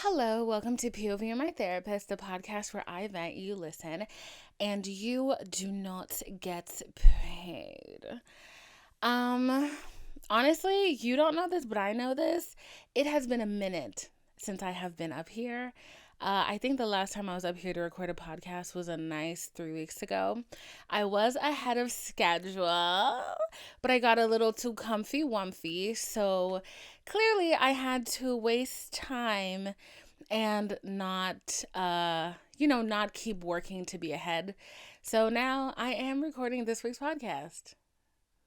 Hello, welcome to POV and My Therapist, the podcast where I vent, you listen, and you do not get paid. Um, Honestly, you don't know this, but I know this. It has been a minute since I have been up here. I think the last time I was up here to record a podcast was a nice 3 weeks ago. I was ahead of schedule, but I got a little too comfy wumpy. So clearly I had to waste time and not keep working to be ahead. So now I am recording this week's podcast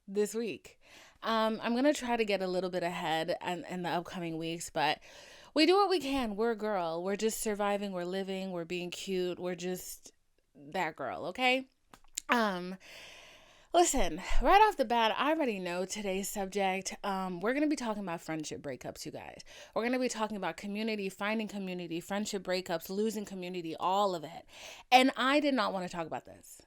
this week. I'm going to try to get a little bit ahead in the upcoming weeks, but we do what we can. We're a girl. We're just surviving. We're living. We're being cute. We're just that girl, okay? Um, Listen, right off the bat, I already know today's subject. We're going to be talking about friendship breakups, you guys. We're going to be talking about community, finding community, friendship breakups, losing community, all of it. And I did not want to talk about this.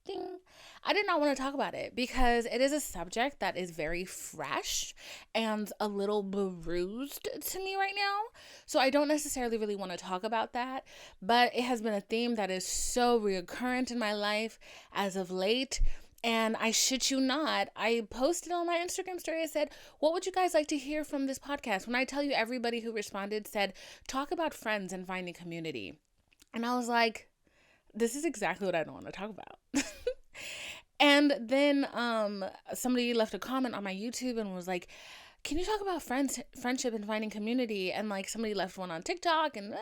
Ding. I did not want to talk about it because it is a subject that is very fresh and a little bruised to me right now. So I don't necessarily really want to talk about that, but it has been a theme that is so recurrent in my life as of late. And I shit you not, I posted on my Instagram story. I said, what would you guys like to hear from this podcast? When I tell you, everybody who responded said, talk about friends and finding community. And I was like, this is exactly what I don't want to talk about. And then somebody left a comment on my YouTube and was like, can you talk about friendship and finding community? And like somebody left one on TikTok and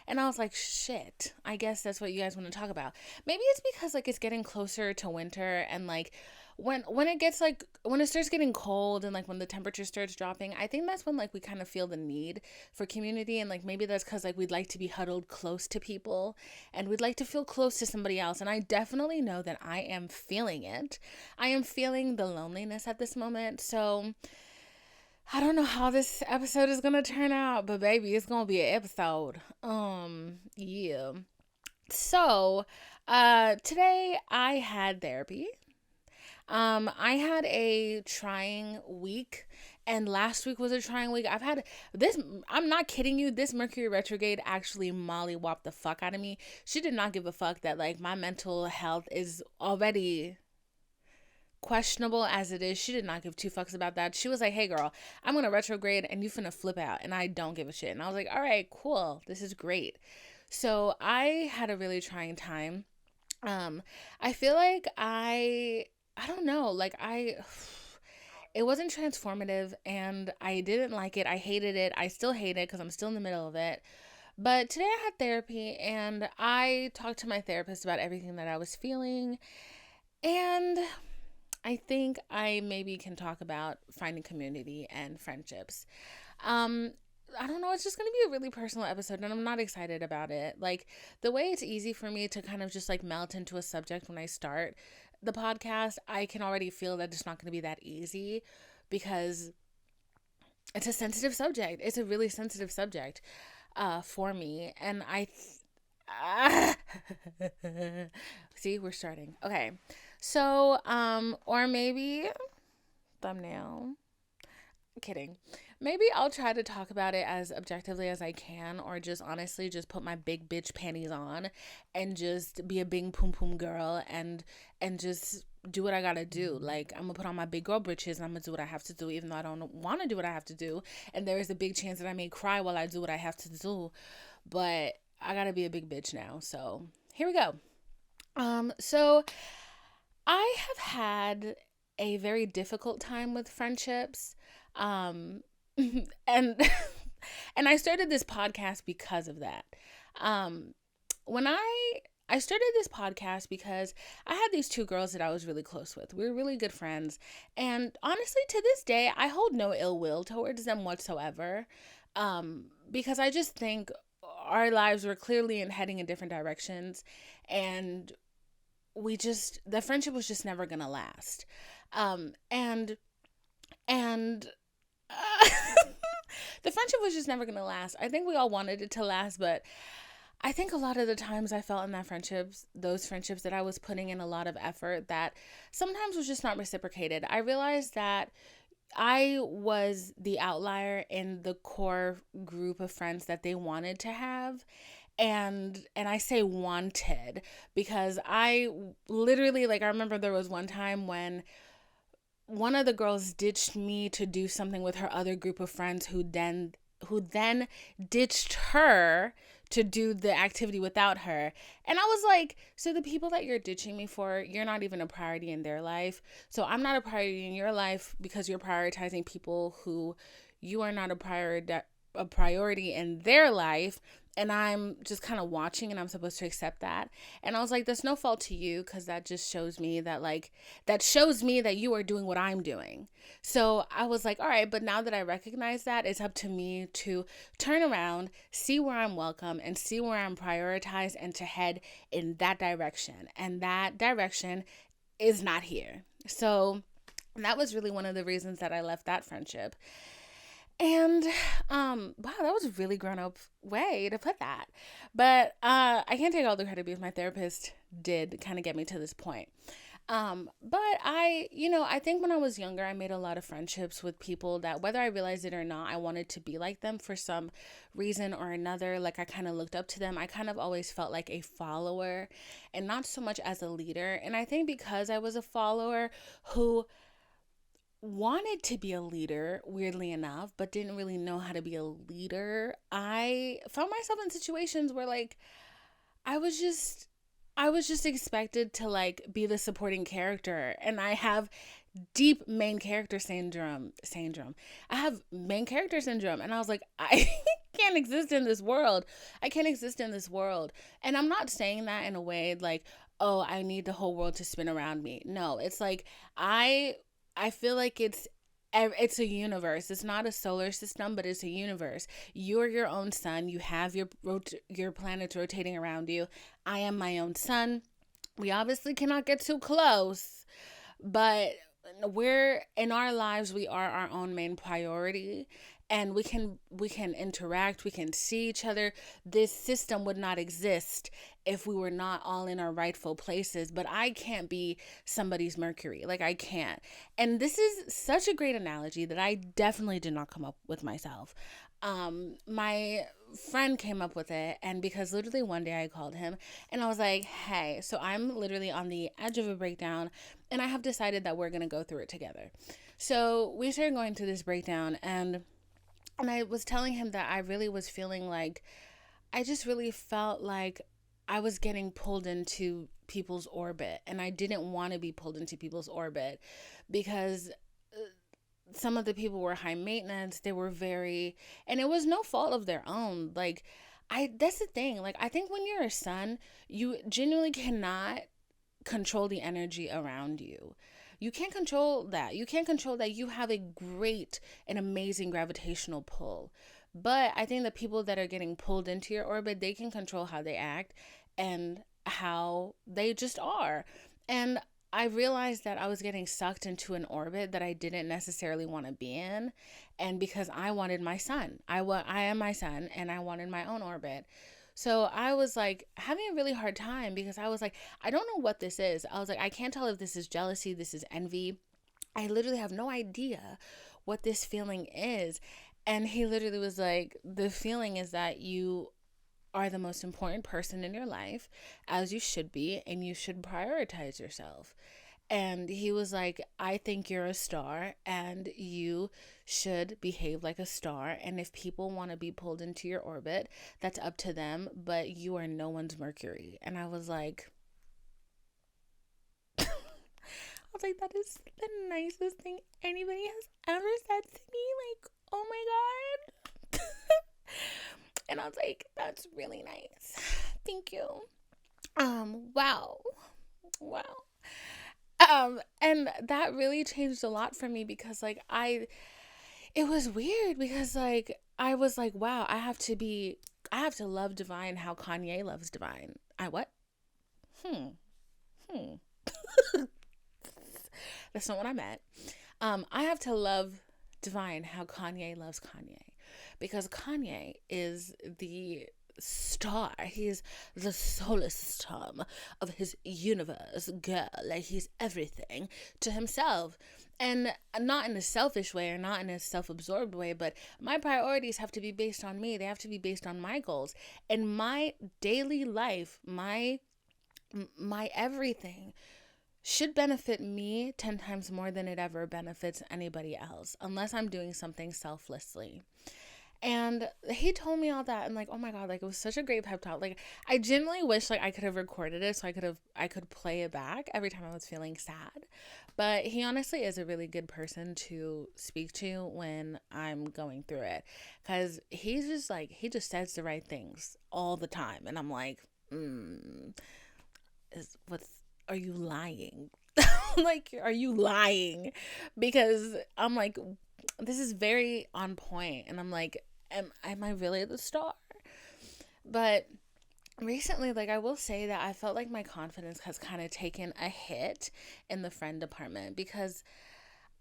I was like, shit, I guess that's what you guys want to talk about. Maybe it's because like it's getting closer to winter and like when it gets like when it starts getting cold and like when the temperature starts dropping, I think that's when like we kind of feel the need for community. And like maybe that's because like we'd like to be huddled close to people and we'd like to feel close to somebody else. And I definitely know that I am feeling it. I am feeling the loneliness at this moment. So I don't know how this episode is gonna turn out, but baby, it's gonna be an episode. Yeah. So, today I had therapy. I had a trying week, and last week was a trying week. I've had this, I'm not kidding you, this Mercury retrograde actually mollywopped the fuck out of me. She did not give a fuck that, like, my mental health is already questionable as it is. She did not give two fucks about that. She was like, hey girl, I'm gonna retrograde and you finna flip out, and I don't give a shit. And I was like, all right, cool, this is great. So I had a really trying time. I feel like I don't know, like it wasn't transformative and I didn't like it. I hated it. I still hate it because I'm still in the middle of it. But today I had therapy and I talked to my therapist about everything that I was feeling. And I think I maybe can talk about finding community and friendships. Um, I don't know, it's just going to be a really personal episode and I'm not excited about it. Like the way it's easy for me to kind of just like melt into a subject when I start the podcast, I can already feel that it's not going to be that easy because it's a sensitive subject. It's a really sensitive subject for me. And see, we're starting. Okay. So, or maybe thumbnail. Kidding. Maybe I'll try to talk about it as objectively as I can, or just honestly just put my big bitch panties on and just be a big poom poom girl and just do what I gotta do. Like I'm gonna put on my big girl britches and I'm gonna do what I have to do, even though I don't want to do what I have to do. And there is a big chance that I may cry while I do what I have to do, but I gotta be a big bitch now. So here we go. So I have had a very difficult time with friendships. Um, and and I started this podcast because of that. When I started this podcast because I had these two girls that I was really close with. We were really good friends, and honestly, to this day, I hold no ill will towards them whatsoever. Because I just think our lives were clearly heading in different directions, and the friendship was just never gonna last. And the friendship was just never gonna last. I think we all wanted it to last, but I think a lot of the times I felt in those friendships that I was putting in a lot of effort that sometimes was just not reciprocated. I realized that I was the outlier in the core group of friends that they wanted to have. And I say wanted because I literally, like, I remember there was one time when one of the girls ditched me to do something with her other group of friends who then ditched her to do the activity without her. And I was like, so the people that you're ditching me for, you're not even a priority in their life. So I'm not a priority in your life because you're prioritizing people who you are not a priority in their life. And I'm just kind of watching and I'm supposed to accept that. And I was like, there's no fault to you because that just shows me that, like, that shows me that you are doing what I'm doing. So I was like, all right, but now that I recognize that, it's up to me to turn around, see where I'm welcome, and see where I'm prioritized, and to head in that direction. And that direction is not here. So that was really one of the reasons that I left that friendship. And wow, that was a really grown up way to put that. But I can't take all the credit because my therapist did kind of get me to this point. But I think when I was younger, I made a lot of friendships with people that, whether I realized it or not, I wanted to be like them for some reason or another. Like, I kind of looked up to them. I kind of always felt like a follower and not so much as a leader. And I think because I was a follower who wanted to be a leader, weirdly enough, but didn't really know how to be a leader, I found myself in situations where, like, I was just I was just expected to, like, be the supporting character, and I have deep main character syndrome. I have main character syndrome, and I was like, I can't exist in this world. I can't exist in this world. And I'm not saying that in a way like, oh, I need the whole world to spin around me. No, it's like I I feel like it's a universe. It's not a solar system, but it's a universe. You're your own sun. You have your planets rotating around you. I am my own sun. We obviously cannot get too close, but we're in our lives, we are our own main priority, and we can interact, we can see each other. This system would not exist if we were not all in our rightful places. But I can't be somebody's Mercury, like, I can't. And this is such a great analogy that I definitely did not come up with myself. My friend came up with it, and because literally one day I called him and I was like, hey, so I'm literally on the edge of a breakdown, and I have decided that we're going to go through it together. So we started going through this breakdown, and I was telling him that I really was feeling like, I just really felt like I was getting pulled into people's orbit, and I didn't want to be pulled into people's orbit because some of the people were high maintenance. They were very, and it was no fault of their own. Like, that's the thing. Like, I think when you're a son, you genuinely cannot control the energy around you. You can't control that. You can't control that you have a great and amazing gravitational pull. But I think the people that are getting pulled into your orbit, they can control how they act and how they just are. And I realized that I was getting sucked into an orbit that I didn't necessarily want to be in. And because I wanted my son, I am my son, and I wanted my own orbit. So I was like having a really hard time because I was like, I don't know what this is. I was like, I can't tell if this is jealousy, this is envy. I literally have no idea what this feeling is. And he literally was like, the feeling is that you are the most important person in your life, as you should be, and you should prioritize yourself. And he was like, I think you're a star and you should behave like a star. And if people want to be pulled into your orbit, that's up to them, but you are no one's Mercury. And I was like, that is the nicest thing anybody has ever said to me. Like, oh my God. And I was like, that's really nice. Thank you. Wow. Wow. And that really changed a lot for me because, like, it was weird because, like, I was like, wow, I have to love Divine how Kanye loves Divine. I what? Hmm. Hmm. That's not what I meant. I have to love Divine how Kanye loves Kanye, because Kanye is the star. He's the solar system of his universe, girl. Like, he's everything to himself. And not in a selfish way or not in a self absorbed way, but my priorities have to be based on me. They have to be based on my goals and my daily life, my everything should benefit me 10 times more than it ever benefits anybody else, unless I'm doing something selflessly. And he told me all that, and like, oh my god, like, it was such a great pep talk. Like, I genuinely wish like I could have recorded it so I could play it back every time I was feeling sad. But he honestly is a really good person to speak to when I'm going through it, cuz he's just like, he just says the right things all the time, and I'm like, is what's are you lying? Like, are you lying? Because I'm like, this is very on point, and I'm like, am I really the star? But recently, like, I will say that I felt like my confidence has kind of taken a hit in the friend department, because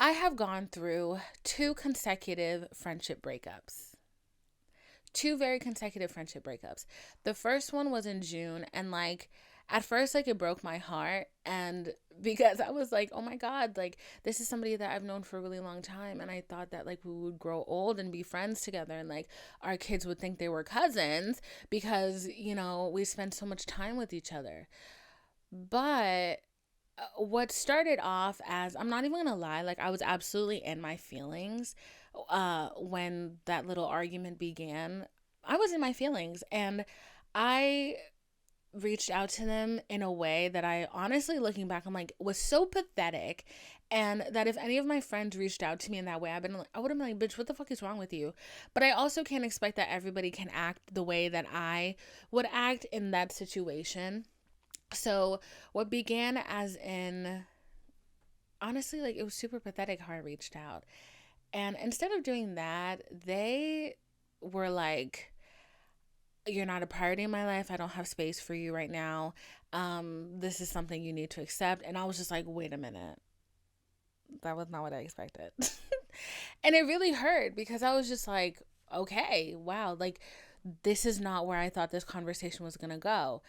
I have gone through two consecutive friendship breakups. Two very consecutive friendship breakups. The first one was in June, and like, at first, like, it broke my heart, and because I was like, oh my god, like, this is somebody that I've known for a really long time, and I thought that like we would grow old and be friends together, and like our kids would think they were cousins because, we spend so much time with each other. But what started off as, I'm not even gonna lie, like, I was absolutely in my feelings when that little argument began. I was in my feelings, and I reached out to them in a way that I honestly, looking back, I'm like, was so pathetic. And that if any of my friends reached out to me in that way, I would have been like, bitch, what the fuck is wrong with you? But I also can't expect that everybody can act the way that I would act in that situation. So what began as in, honestly, like, it was super pathetic how I reached out. And instead of doing that, they were like, you're not a priority in my life. I don't have space for you right now. This is something you need to accept. And I was just like, wait a minute. That was not what I expected. And it really hurt, because I was just like, okay, wow, like, this is not where I thought this conversation was going to go.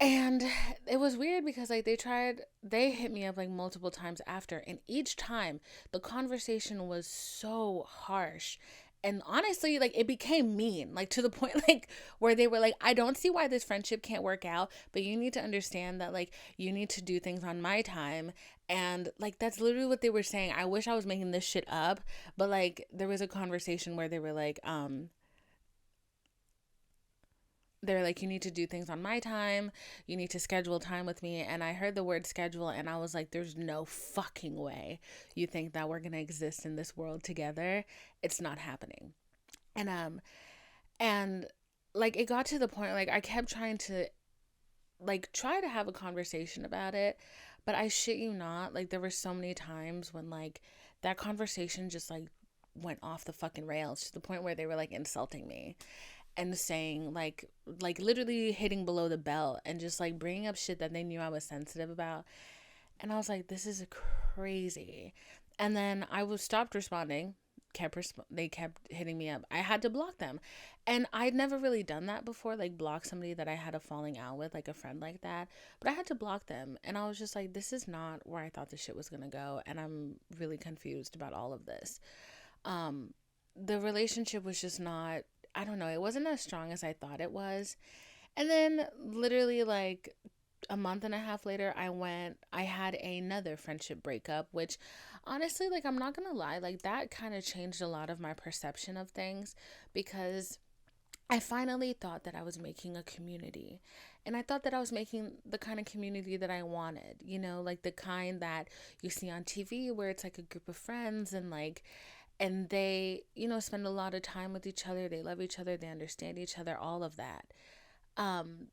And it was weird because like they hit me up like multiple times after, and each time the conversation was so harsh. And honestly, like, it became mean, like, to the point like where they were like, I don't see why this friendship can't work out, but you need to understand that like you need to do things on my time. And like, that's literally what they were saying. I wish I was making this shit up, but like, there was a conversation where they're like, you need to do things on my time. You need to schedule time with me. And I heard the word schedule, and I was like, there's no fucking way you think that we're going to exist in this world together. It's not happening. And like, it got to the point, like, I kept trying to like try to have a conversation about it, but I shit you not, like, there were so many times when like that conversation just like went off the fucking rails, to the point where they were like insulting me and saying like literally hitting below the belt, and just like bringing up shit that they knew I was sensitive about. And I was like, this is crazy. And then I was stopped responding. They kept hitting me up. I had to block them. And I'd never really done that before, like block somebody that I had a falling out with, like a friend like that. But I had to block them. And I was just like, this is not where I thought this shit was going to go. And I'm really confused about all of this. The relationship was just not, I don't know, it wasn't as strong as I thought it was. And then literally like a month and a half later, I had another friendship breakup, which honestly, like, I'm not gonna lie, like, that kind of changed a lot of my perception of things, because I finally thought that I was making a community. And I thought that I was making the kind of community that I wanted, like the kind that you see on TV, where it's like a group of friends, and like, and they, spend a lot of time with each other. They love each other. They understand each other, all of that. Um,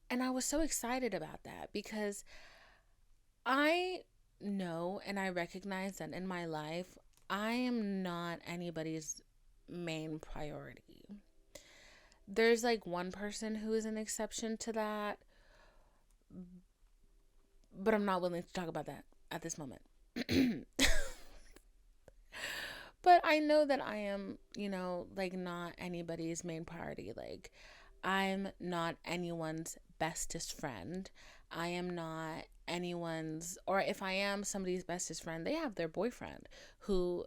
and I was so excited about that, because I know and I recognize that in my life, I am not anybody's main priority. There's like one person who is an exception to that, but I'm not willing to talk about that at this moment. But I know that I am, like not anybody's main priority. Like, I'm not anyone's bestest friend. I am not anyone's, or if I am somebody's bestest friend, they have their boyfriend who,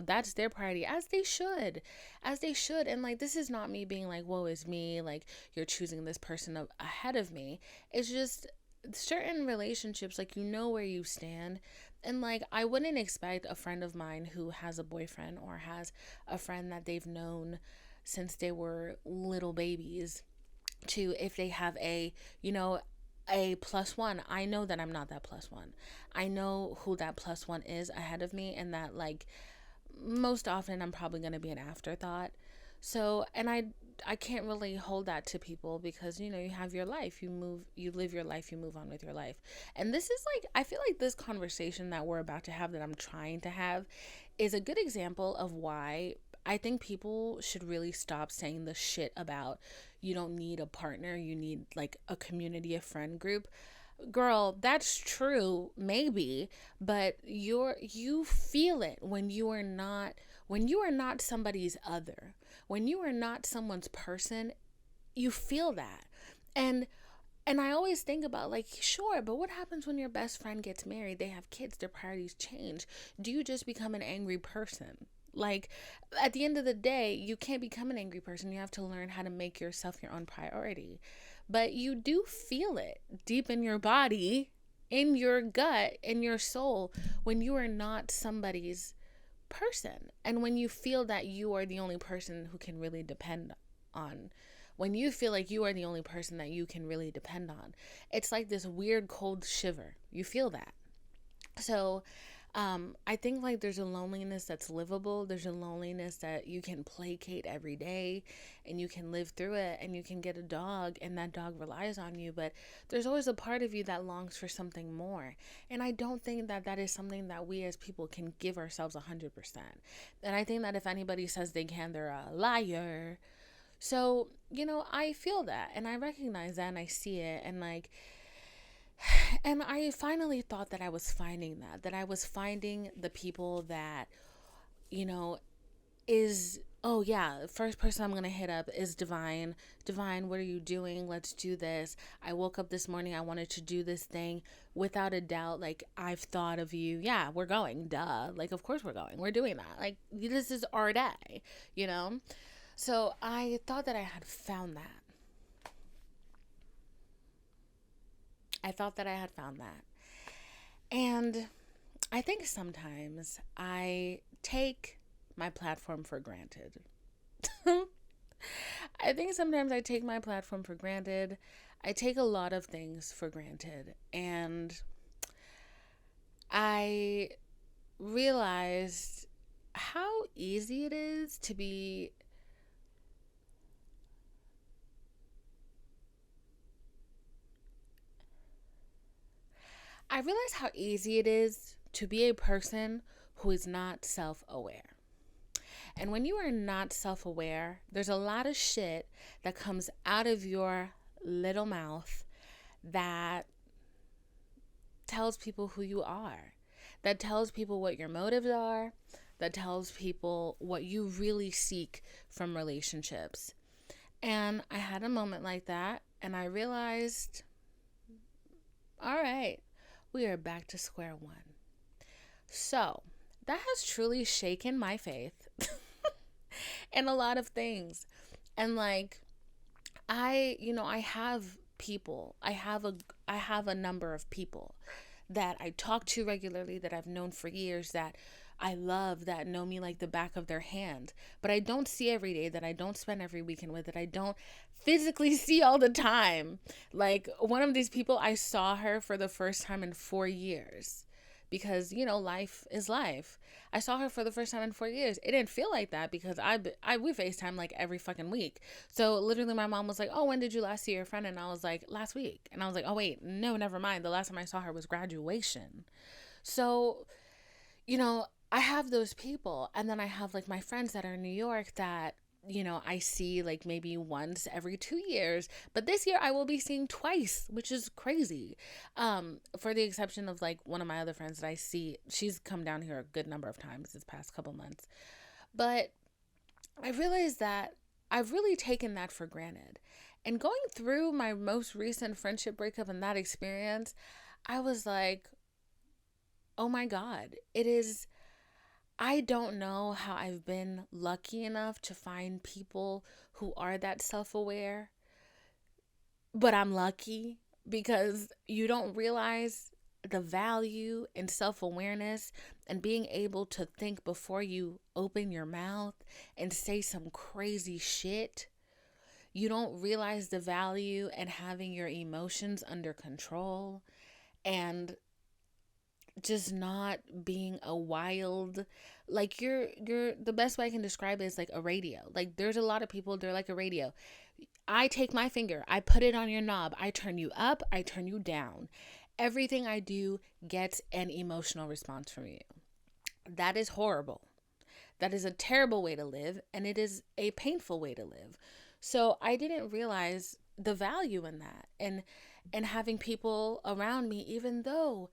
that's their priority, as they should, as they should. And like, this is not me being like, woe is me, like you're choosing this person ahead of me. It's just certain relationships, like, where you stand. And like, I wouldn't expect a friend of mine who has a boyfriend or has a friend that they've known since they were little babies to, if they have a plus one, I know that I'm not that plus one. I know who that plus one is ahead of me, and that like most often I'm probably going to be an afterthought. So, and I can't really hold that to people, because you have your life, you live your life, you move on with your life. And this is like, I feel like this conversation that we're about to have, that I'm trying to have, is a good example of why I think people should really stop saying the shit about, you don't need a partner, you need like a community, a friend group. Girl, that's true, maybe, but you feel it when you are not somebody's other, when you are not someone's person. You feel that. And and I always think about, like, sure, but what happens when your best friend gets married, they have kids, their priorities change? Do you just become an angry person? Like, at the end of the day, you can't become an angry person. You have to learn how to make yourself your own priority. But you do feel it deep in your body, in your gut, in your soul, when you are not somebody's person. And when you feel that you are the only person who can really depend on, when you feel like you are the only person that you can really depend on, it's like this weird cold shiver. You feel that. So, I think like there's a loneliness that's livable. There's a loneliness that you can placate every day, and you can live through it, and you can get a dog and that dog relies on you. But there's always a part of you that longs for something more. And I don't think that that is something that we as people can give ourselves 100%. And I think that if anybody says they can, they're a liar. So, I feel that, and I recognize that, and I see it, and like, and I finally thought that I was finding that I was finding the people that, you know, is, oh yeah, the first person I'm going to hit up is Divine. Divine, what are you doing? Let's do this. I woke up this morning, I wanted to do this thing. Without a doubt, like, I've thought of you. Yeah, we're going. Duh. Like, of course we're going. We're doing that. Like, this is our day, you know? So I thought that I had found that. I thought that I had found that. And I think sometimes I take my platform for granted. I think sometimes I take my platform for granted. I take a lot of things for granted. And I realized how easy it is to be. I realize how easy it is to be a person who is not self aware. And when you are not self aware, there's a lot of shit that comes out of your little mouth that tells people who you are, that tells people what your motives are, that tells people what you really seek from relationships. And I had a moment like that, and I realized, all right, we are back to square one. So that has truly shaken my faith in a lot of things. And like, I have people. I have a number of people that I talk to regularly, that I've known for years, that I love, that know me like the back of their hand, but I don't see every day, that I don't spend every weekend with, that I don't physically see all the time. Like, one of these people, I saw her for the first time in 4 years, because life is life. I saw her for the first time in 4 years. It didn't feel like that, because we FaceTime like every fucking week. So literally my mom was like, oh, when did you last see your friend? And I was like, last week. And I was like, oh wait, no, never mind, the last time I saw her was graduation. So, I have those people. And then I have like my friends that are in New York, that I see like maybe once every 2 years. But this year I will be seeing twice, which is crazy. For the exception of like one of my other friends that I see, she's come down here a good number of times this past couple months. But I realized that I've really taken that for granted. And going through my most recent friendship breakup and that experience, I was like, oh my God, it is. I don't know how I've been lucky enough to find people who are that self aware, but I'm lucky because you don't realize the value in self awareness and being able to think before you open your mouth and say some crazy shit. You don't realize the value in having your emotions under control and just not being a wild, like you're the best way I can describe it is like a radio. Like there's a lot of people, they're like a radio. I take my finger, I put it on your knob, I turn you up, I turn you down. Everything I do gets an emotional response from you. That is horrible. That is a terrible way to live, and it is a painful way to live. So I didn't realize the value in that, and having people around me, even though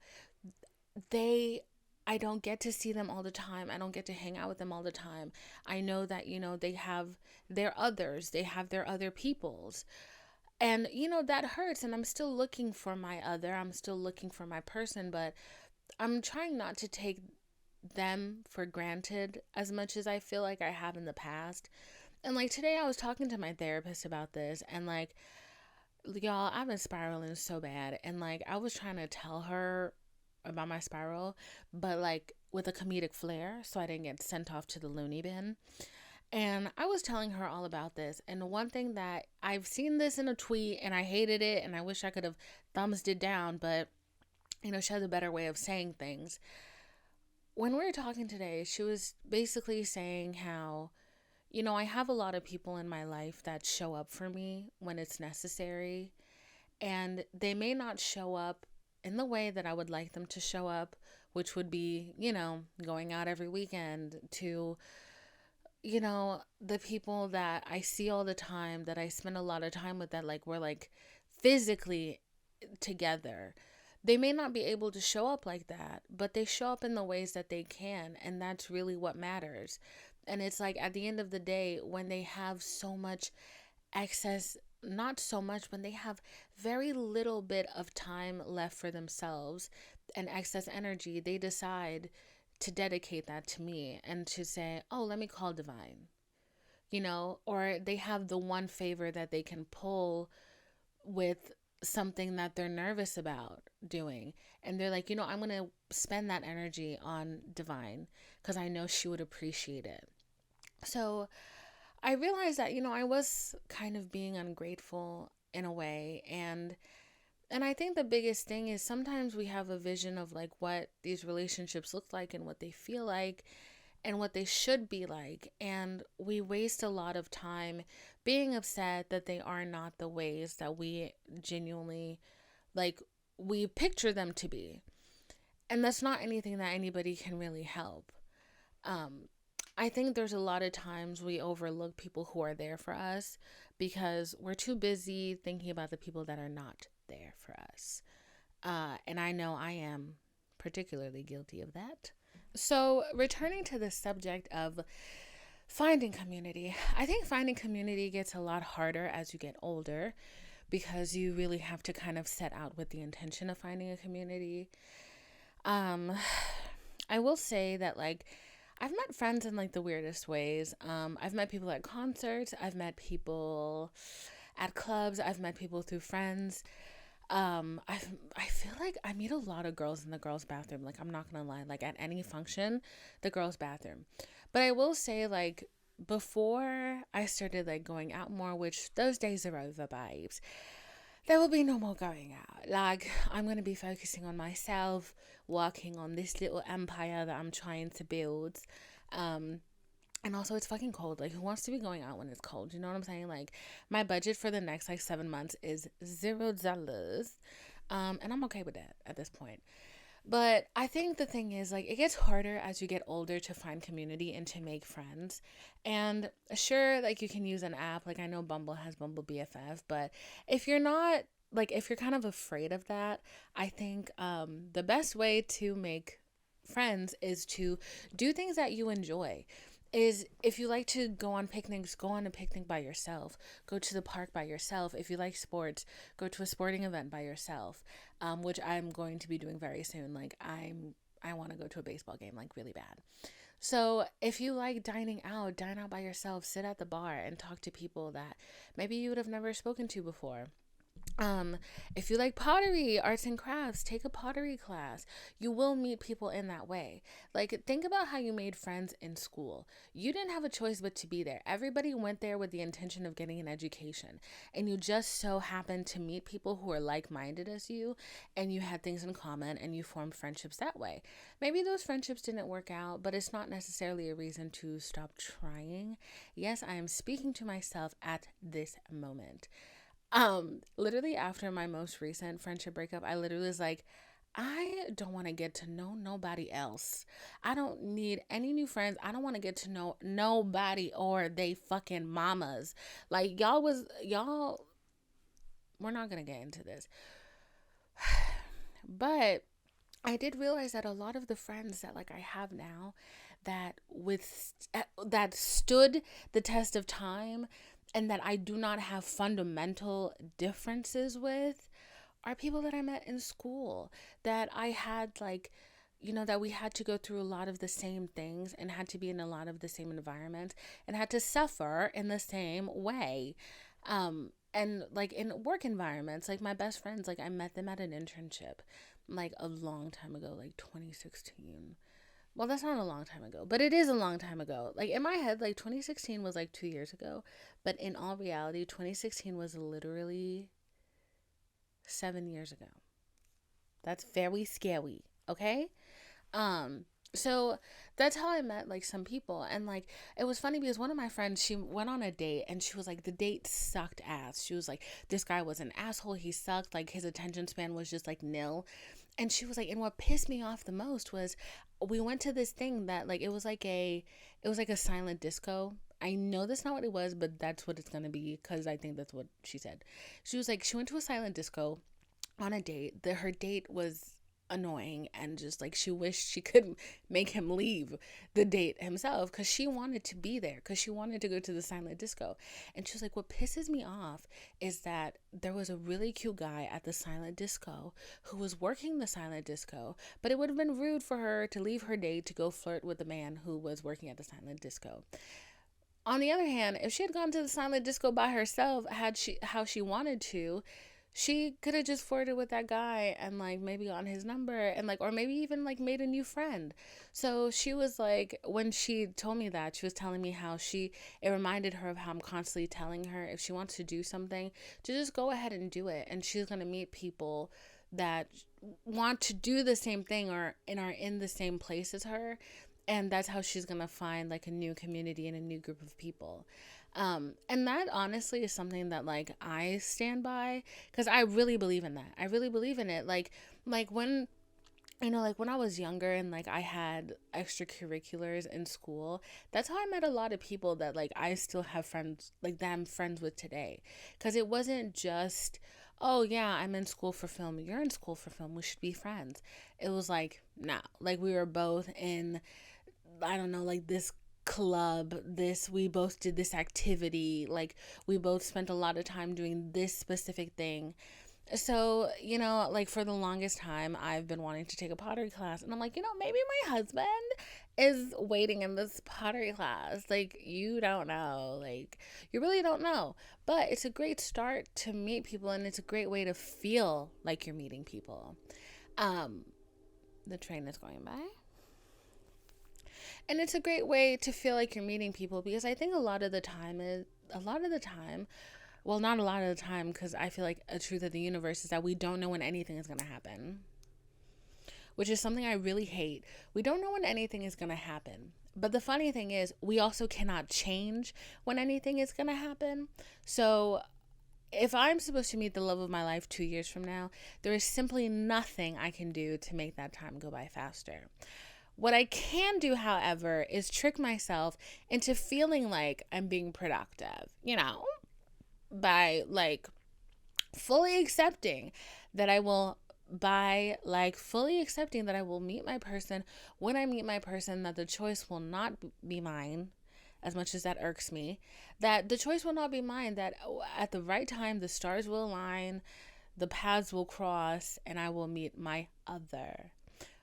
they I don't get to see them all the time. I don't get to hang out with them all the time. I know that, they have their others, they have their other peoples. And, that hurts. And I'm still looking for my other. I'm still looking for my person, but I'm trying not to take them for granted as much as I feel like I have in the past. And like today, I was talking to my therapist about this, and like, y'all, I've been spiraling so bad. And like, I was trying to tell her about my spiral, but like with a comedic flair, so I didn't get sent off to the loony bin. And I was telling her all about this. And the one thing that I've seen this in a tweet and I hated it and I wish I could have thumbs it down, but she has a better way of saying things. When we were talking today, she was basically saying how, I have a lot of people in my life that show up for me when it's necessary, and they may not show up in the way that I would like them to show up, which would be, going out every weekend to, the people that I see all the time, that I spend a lot of time with, that like we're like physically together. They may not be able to show up like that, but they show up in the ways that they can, and that's really what matters. And it's like at the end of the day, when they have so much excess, not so much, when they have very little bit of time left for themselves and excess energy, they decide to dedicate that to me and to say, oh, let me call Divine, or they have the one favor that they can pull with something that they're nervous about doing. And they're like, I'm going to spend that energy on Divine because I know she would appreciate it. So I realized that, I was kind of being ungrateful in a way. And I think the biggest thing is sometimes we have a vision of like what these relationships look like and what they feel like and what they should be like. And we waste a lot of time being upset that they are not the ways that we genuinely like we picture them to be. And that's not anything that anybody can really help. Um, I think there's a lot of times we overlook people who are there for us because we're too busy thinking about the people that are not there for us. And I know I am particularly guilty of that. So, returning to the subject of finding community, I think finding community gets a lot harder as you get older because you really have to kind of set out with the intention of finding a community. Um, I will say that, like, I've met friends in like the weirdest ways. I've met people at concerts, I've met people at clubs, I've met people through friends. I feel like I meet a lot of girls in the girls' bathroom. Like, I'm not gonna lie, like at any function, the girls' bathroom. But I will say, like, before I started like going out more, which those days are over, babes, there will be no more going out. Like, I'm gonna be focusing on myself, working on this little empire that I'm trying to build. Um, and also, it's fucking cold. Like, who wants to be going out when it's cold? You know what I'm saying? Like, my budget for the next like 7 months is $0. And I'm okay with that at this point. But I think the thing is, like, it gets harder as you get older to find community and to make friends. And sure, like, you can use an app. Like, I know Bumble has Bumble BFF, but if you're not, like, if you're kind of afraid of that, I think the best way to make friends is to do things that you enjoy. Is if you like to go on picnics, go on a picnic by yourself. Go to the park by yourself. If you like sports, go to a sporting event by yourself, which I'm going to be doing very soon. Like I want to go to a baseball game like really bad. So if you like dining out, dine out by yourself, sit at the bar and talk to people that maybe you would have never spoken to before. um, if you like pottery, arts and crafts, take a pottery class. You will meet people in that way. Like, think about how you made friends in school. You didn't have a choice but to be there. Everybody went there with the intention of getting an education. And you just so happened to meet people who are like minded as you, and you had things in common, and you formed friendships that way. Maybe those friendships didn't work out, but it's not necessarily a reason to stop trying. Yes, I am speaking to myself at this moment. Literally after my most recent friendship breakup, I literally was like, I don't want to get to know nobody else. I don't need any new friends. I don't want to get to know nobody or they fucking mamas. Like, y'all, we're not going to get into this. But I did realize that a lot of the friends that like I have now that stood the test of time and that I do not have fundamental differences with are people that I met in school that I had like that we had to go through a lot of the same things and had to be in a lot of the same environments and had to suffer in the same way. And like in work environments, like my best friends, like I met them at an internship like a long time ago, like 2016. Well, that's not a long time ago, but it is a long time ago. Like in my head, like 2016 was like 2 years ago, but in all reality, 2016 was literally 7 years ago. That's very scary, okay? Um, so that's how I met like some people. And like it was funny because one of my friends, she went on a date and she was like, the date sucked ass. She was like, this guy was an asshole. He sucked. Like his attention span was just like nil. And she was like, and what pissed me off the most was we went to this thing that like it was like a silent disco. I know that's not what it was, but that's what it's gonna be because I think that's what she said. She was like, she went to a silent disco on a date. Her date was annoying and just like she wished she could make him leave the date himself because she wanted to be there because she wanted to go to the silent disco. And she was like, what pisses me off is that there was a really cute guy at the silent disco who was working the silent disco, but it would have been rude for her to leave her date to go flirt with the man who was working at the silent disco. On the other hand, if she had gone to the silent disco by herself, had she how she wanted to, she could have just flirted with that guy and like maybe gotten his number and like or maybe even like made a new friend. So she was like when she told me that, she was telling me how it reminded her of how I'm constantly telling her if she wants to do something to just go ahead and do it, and she's going to meet people that want to do the same thing or and are in the same place as her, and that's how she's gonna find like a new community and a new group of people. And that honestly is something that like I stand by because I really believe in that. I really believe in it. Like when like when I was younger and like I had extracurriculars in school, that's how I met a lot of people that like I still have friends like that I'm friends with today. Because it wasn't just, oh yeah, I'm in school for film, you're in school for film, we should be friends. It was like, nah, like we were both in, I don't know, like this club, we both did this activity, like we both spent a lot of time doing this specific thing. So, like for the longest time, I've been wanting to take a pottery class. And I'm like, maybe my husband is waiting in this pottery class. Like, you don't know. Like, you really don't know. But it's a great start to meet people, and it's a great way to feel like you're meeting people. Um, the train is going by. And it's a great way to feel like you're meeting people because I think a lot of the time, well, not a lot of the time, because I feel like a truth of the universe is that we don't know when anything is going to happen, which is something I really hate. We don't know when anything is going to happen. But the funny thing is, we also cannot change when anything is going to happen. So if I'm supposed to meet the love of my life 2 years from now, there is simply nothing I can do to make that time go by faster. What I can do, however, is trick myself into feeling like I'm being productive, by like fully accepting that I will fully accepting that I will meet my person when I meet my person, that the choice will not be mine, as much as that irks me, that the choice will not be mine, that at the right time the stars will align, the paths will cross, and I will meet my other.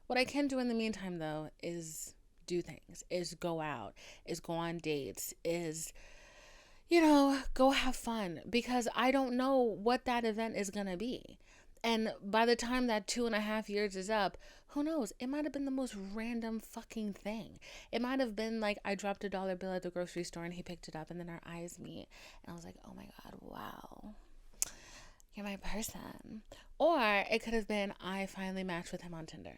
What I can do in the meantime, though, is do things, is go out, is go on dates, is, go have fun, because I don't know what that event is going to be. And by the time that 2.5 years is up, who knows? It might have been the most random fucking thing. It might have been like I dropped a dollar bill at the grocery store and he picked it up and then our eyes meet. And I was like, oh my God, wow, you're my person. Or it could have been I finally matched with him on Tinder.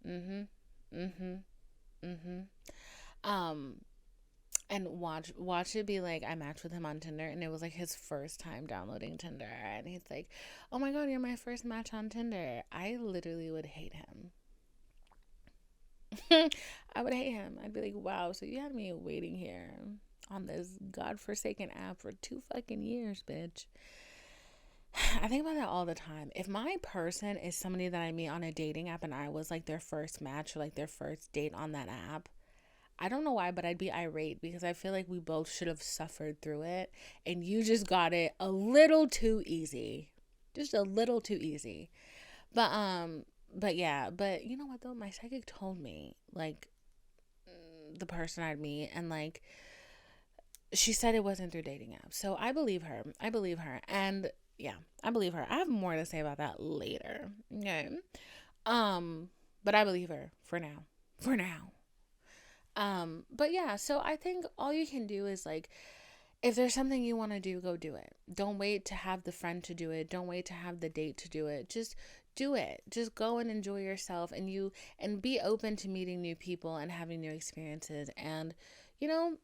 Mm-hmm. Mm-hmm. Mm-hmm. And watch it be like I matched with him on Tinder and it was like his first time downloading Tinder and he's like, oh my God, you're my first match on Tinder. I literally would hate him. I would hate him. I'd be like, wow, so you had me waiting here on this godforsaken app for 2 fucking years, bitch. I think about that all the time. If my person is somebody that I meet on a dating app and I was like their first match or like their first date on that app, I don't know why, but I'd be irate because I feel like we both should have suffered through it and you just got it a little too easy. Just a little too easy. But yeah, but you know what though? My psychic told me like the person I'd meet, and like she said it wasn't through dating apps. So I believe her. And yeah, I believe her. I have more to say about that later. Okay. But I believe her for now. For now. But yeah, so I think all you can do is like, if there's something you want to do, go do it. Don't wait to have the friend to do it. Don't wait to have the date to do it. Just do it. Just go and enjoy yourself, and be open to meeting new people and having new experiences. And you know,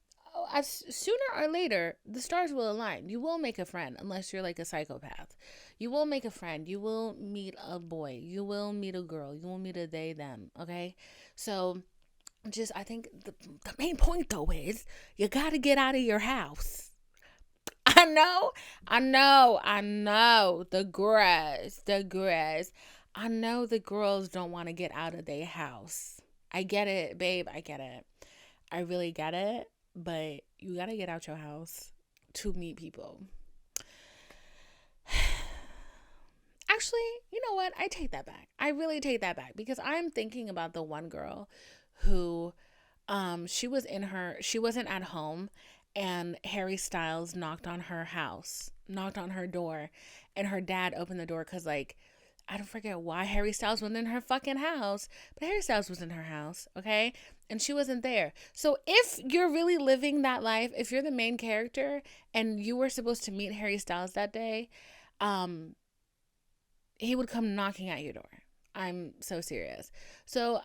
as sooner or later, the stars will align. You will make a friend, unless you're like a psychopath. You will make a friend. You will meet a boy. You will meet a girl. You will meet a they, them. Okay, so just I think the main point though is you got to get out of your house. I know the girls. I know the girls don't want to get out of their house. I get it, babe. I get it. I really get it. But you got to get out your house to meet people. Actually, you know what? I take that back. I really take that back because I'm thinking about the one girl who she wasn't at home, and Harry Styles knocked on her door, and her dad opened the door because like I don't forget why Harry Styles wasn't in her fucking house, but Harry Styles was in her house, okay? And she wasn't there. So if you're really living that life, if you're the main character and you were supposed to meet Harry Styles that day, he would come knocking at your door. I'm so serious. So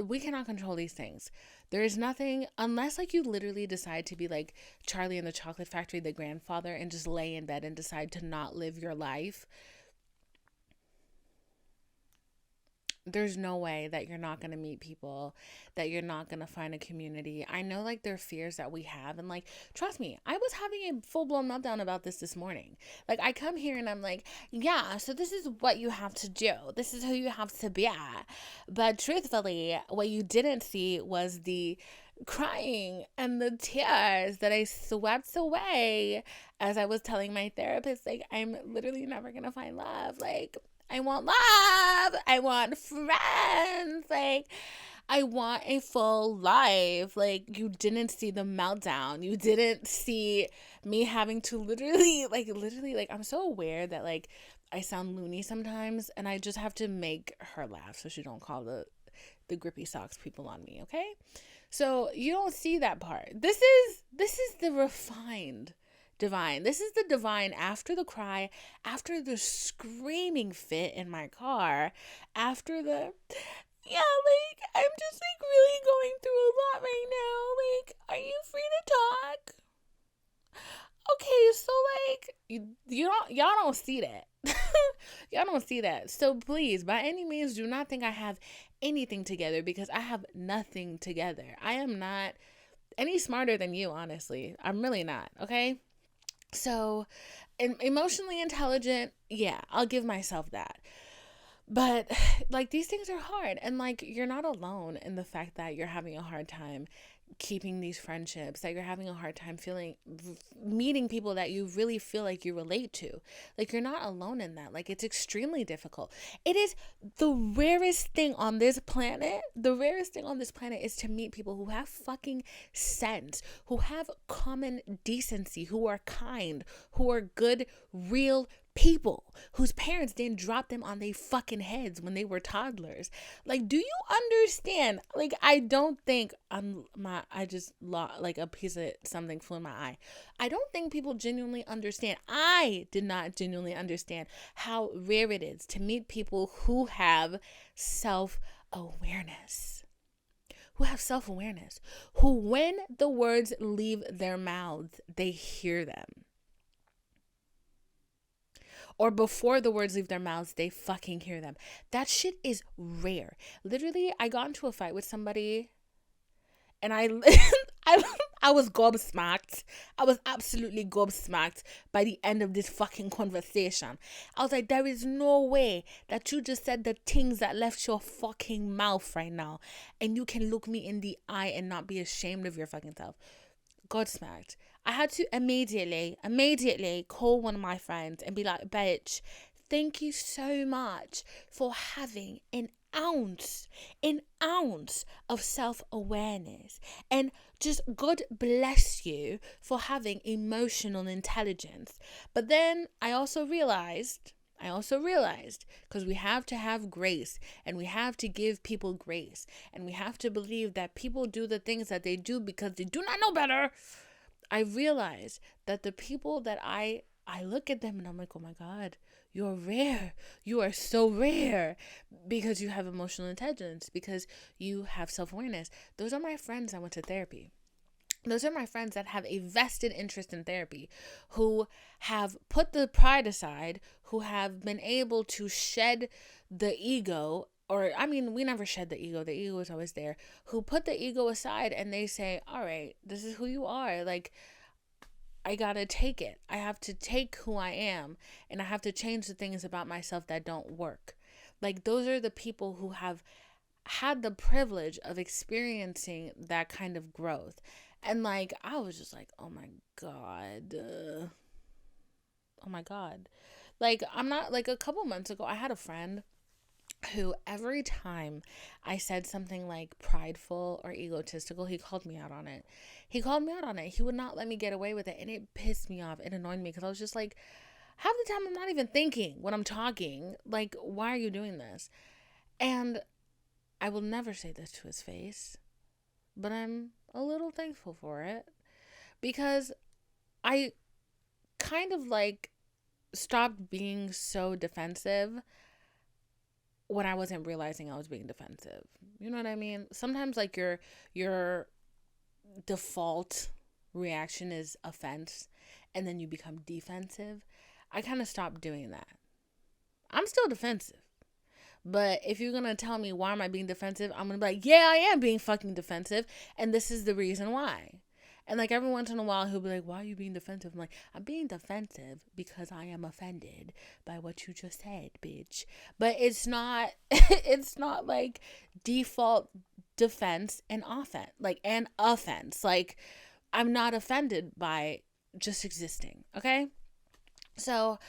we cannot control these things. There is nothing, unless like you literally decide to be like Charlie in the Chocolate Factory, the grandfather, and just lay in bed and decide to not live your life. There's no way that you're not going to meet people, that you're not going to find a community. I know like there are fears that we have, and like trust me, I was having a full-blown meltdown about this morning. Like I come here and I'm like, yeah, so this is what you have to do, this is who you have to be at. But truthfully, what you didn't see was the crying and the tears that I swept away as I was telling my therapist, like, I'm literally never gonna find love. Like, I want love. I want friends. Like, I want a full life. Like, you didn't see the meltdown. You didn't see me having to literally, like, I'm so aware that, like, I sound loony sometimes, and I just have to make her laugh so she don't call the grippy socks people on me, okay? So you don't see that part. This is the refined divine. This is the divine after the cry, after the screaming fit in my car, after the, yeah, like, I'm just, like, really going through a lot right now. Like, are you free to talk? Okay, so, like y'all don't see that. Y'all don't see that. So please, by any means, do not think I have anything together, because I have nothing together. I am not any smarter than you, honestly. I'm really not, okay? So, emotionally intelligent, yeah, I'll give myself that. But like, these things are hard, and like, you're not alone in the fact that you're having a hard time keeping these friendships, that you're having a hard time meeting people that you really feel like you relate to. Like, you're not alone in that. Like, it's extremely difficult. It is the rarest thing on this planet. The rarest thing on this planet is to meet people who have fucking sense, who have common decency, who are kind, who are good, real people, whose parents didn't drop them on their fucking heads when they were toddlers. Like, do you understand? Like, I don't think I just like a piece of something flew in my eye. I don't think people genuinely understand. I did not genuinely understand how rare it is to meet people who have self-awareness. Who, when the words leave their mouths, they hear them. Or before the words leave their mouths, they fucking hear them. That shit is rare. Literally, I got into a fight with somebody, and I, I was gobsmacked. I was absolutely gobsmacked by the end of this fucking conversation. I was like, there is no way that you just said the things that left your fucking mouth right now, and you can look me in the eye and not be ashamed of your fucking self. Godsmacked. I had to immediately call one of my friends and be like, bitch, thank you so much for having an ounce of self-awareness, and just God bless you for having emotional intelligence. But then I also realized, because we have to have grace, and we have to give people grace, and we have to believe that people do the things that they do because they do not know better. I realized that the people that I look at them and I'm like, oh my God, you're rare. You are so rare, because you have emotional intelligence, because you have self-awareness. Those are my friends that went to therapy. Those are my friends that have a vested interest in therapy, who have put the pride aside, who have been able to shed the ego. Or, I mean, we never shed the ego is always there, who put the ego aside and they say, all right, this is who you are. Like, I gotta take it. I have to take who I am, and I have to change the things about myself that don't work. Like, those are the people who have had the privilege of experiencing that kind of growth. And like, I was just like, oh my God. Oh my God. Like, I'm not, like, a couple months ago, I had a friend who, every time I said something like prideful or egotistical, he called me out on it. He would not let me get away with it. And it pissed me off. It annoyed me, because I was just like, half the time I'm not even thinking when I'm talking. Like, why are you doing this? And I will never say this to his face, but I'm a little thankful for it, because I kind of like stopped being so defensive when I wasn't realizing I was being defensive. You know what I mean? Sometimes like your default reaction is offense, and then you become defensive. I kind of stopped doing that. I'm still defensive. But if you're going to tell me why am I being defensive, I'm going to be like, yeah, I am being fucking defensive, and this is the reason why. And like, every once in a while, he'll be like, why are you being defensive? I'm like, I'm being defensive because I am offended by what you just said, bitch. But it's not, it's not like default defense and offense, like, and offense. Like, I'm not offended by just existing, okay? So,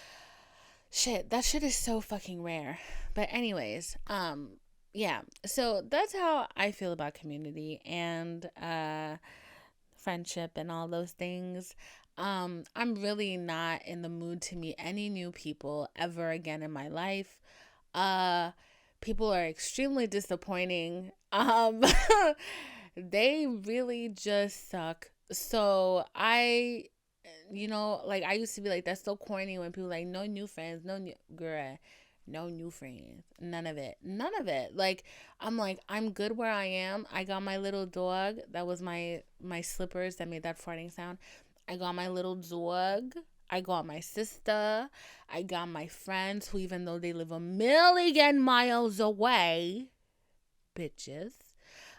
shit, that shit is so fucking rare. But anyways, yeah. So that's how I feel about community and friendship and all those things. I'm really not in the mood to meet any new people ever again in my life. People are extremely disappointing. They really just suck. So like, I used to be like, that's so corny when people like, no new friends, no new friends, none of it. Like, I'm like, I'm good where I am. I got my little dog. That was my slippers that made that farting sound. I got my little dog. I got my sister. I got my friends who, even though they live a million miles away, bitches,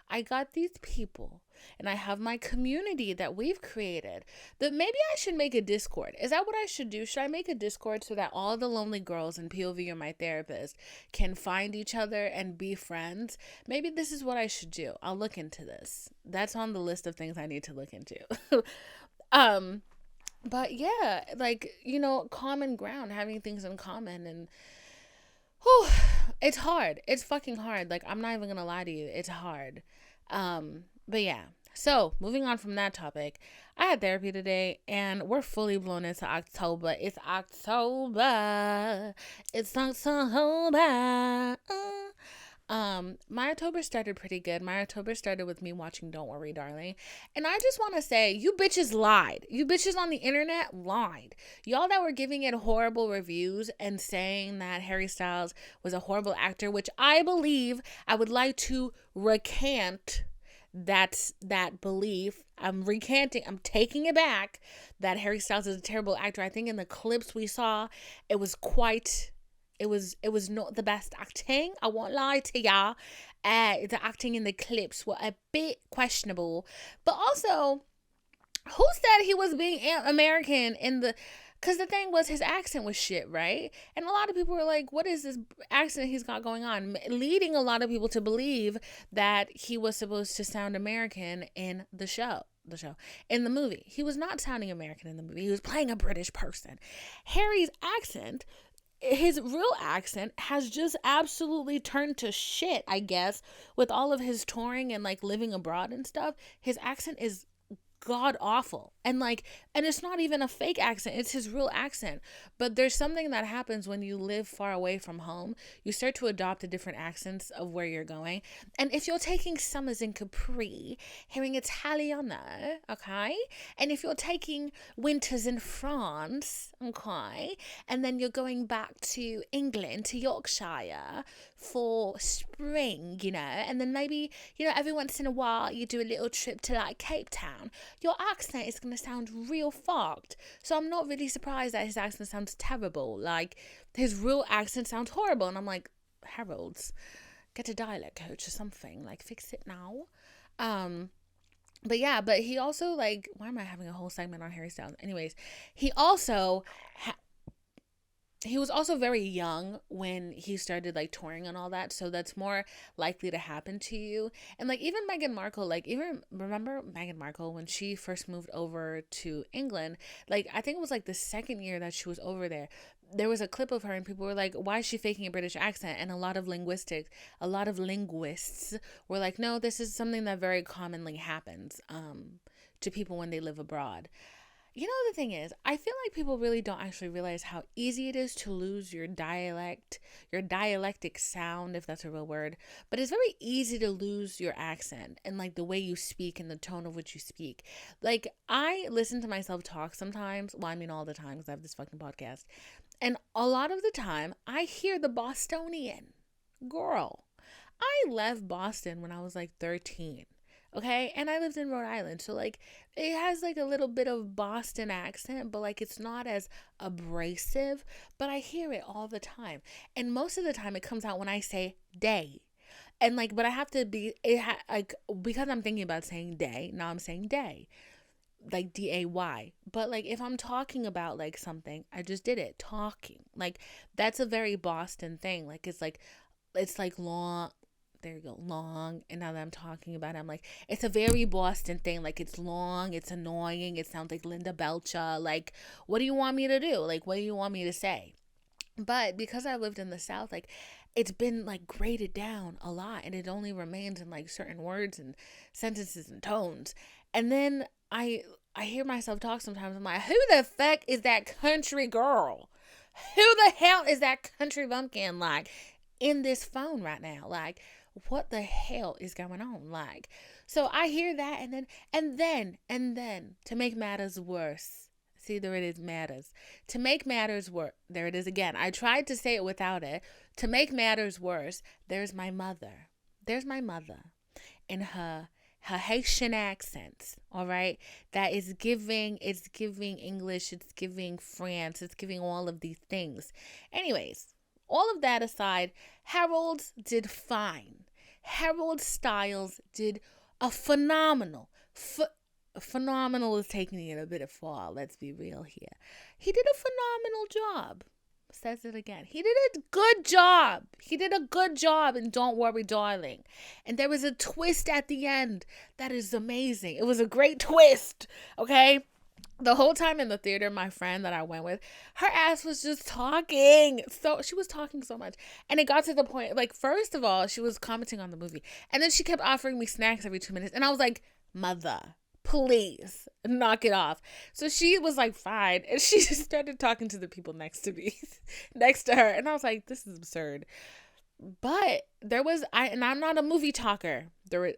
I got these people, and I have my community that we've created. That maybe I should make a Discord. Is that what I should do? Should I make a Discord so that all the lonely girls and POV or my therapist can find each other and be friends? Maybe this is what I should do. I'll look into this. That's on the list of things I need to look into. um but yeah, like, common ground, having things in common, and whew, it's hard. It's fucking hard. Like, I'm not even gonna lie to you. It's hard. But yeah. So, moving on from that topic, I had therapy today, and we're fully blown into October. It's October. It's October. My October started pretty good. My October started with me watching Don't Worry, Darling. And I just want to say, you bitches lied. You bitches on the internet lied. Y'all that were giving it horrible reviews and saying that Harry Styles was a horrible actor, which I believe, I would like to recant that belief. I'm taking it back, that Harry Styles is a terrible actor. I think in the clips we saw, it was not the best acting. I won't lie to y'all. The acting in the clips were a bit questionable. But also, who said he was being American in the... Because the thing was, his accent was shit, right? And a lot of people were like, what is this accent he's got going on? Leading a lot of people to believe that he was supposed to sound American in in the movie. He was not sounding American in the movie. He was playing a British person. Harry's accent, his real accent, has just absolutely turned to shit, I guess, with all of his touring and like living abroad and stuff. His accent is god awful, and it's not even a fake accent, it's his real accent. But there's something that happens when you live far away from home. You start to adopt the different accents of where you're going. And if you're taking summers in Capri, hearing Italiano, okay, and if you're taking winters in France, okay, and then you're going back to England, to Yorkshire for spring, and then maybe, every once in a while you do a little trip to like Cape Town, your accent is going to sound real fucked. So I'm not really surprised that his accent sounds terrible. Like, his real accent sounds horrible. And I'm like, Harold, get a dialect coach or something. Like, fix it now. But yeah, but he also, like, why am I having a whole segment on Harry Styles? Anyways, he also... he was also very young when he started like touring and all that, so that's more likely to happen to you. And like, even Meghan Markle, like, even remember Meghan Markle when she first moved over to England, like, I think it was like the second year that she was over there was a clip of her and people were like, why is she faking a British accent? And a lot of linguists were like, no, this is something that very commonly happens to people when they live abroad. The thing is, I feel like people really don't actually realize how easy it is to lose your dialectic sound, if that's a real word. But it's very easy to lose your accent and like the way you speak and the tone of which you speak. Like, I listen to myself talk sometimes. Well, I mean all the time, because I have this fucking podcast. And a lot of the time, I hear the Bostonian. Girl, I left Boston when I was like 13. Okay, and I lived in Rhode Island, so like, it has like a little bit of Boston accent, but like, it's not as abrasive, but I hear it all the time. And most of the time it comes out when I say day. And like, but I have to be because I'm thinking about saying day, now I'm saying day, like day. But like, if I'm talking about like something, I just did it, talking, like, that's a very Boston thing. Like, it's like long. There you go, long. And now that I'm talking about it, I'm like, it's a very Boston thing. Like, it's long, it's annoying, it sounds like Linda Belcher. Like, what do you want me to do? Like, what do you want me to say? But because I lived in the South, like, it's been like graded down a lot, and it only remains in like certain words and sentences and tones. And then I hear myself talk sometimes. I'm like, who the fuck is that country girl? Who the hell is that country bumpkin, like, in this phone right now? Like, what the hell is going on? Like, so I hear that, and then to make matters worse, see, there it is, matters, to make matters worse, there it is again, I tried to say it without it, to make matters worse, there's my mother in her her Haitian accents, all right? That is giving, it's giving English, it's giving France, it's giving all of these things. Anyways, all of that aside, Harold did fine. Harold Styles did a phenomenal is taking it a bit of fall, let's be real here. He did a phenomenal job. Says it again. He did a good job. He did a good job in Don't Worry, Darling. And there was a twist at the end that is amazing. It was a great twist, okay? The whole time in the theater, my friend that I went with, her ass was just talking. So she was talking so much. And it got to the point, like, first of all, she was commenting on the movie. And then she kept offering me snacks every 2 minutes. And I was like, mother, please knock it off. So she was like, fine. And she just started talking to the people next to me, next to her. And I was like, this is absurd. But there was, I'm not a movie talker.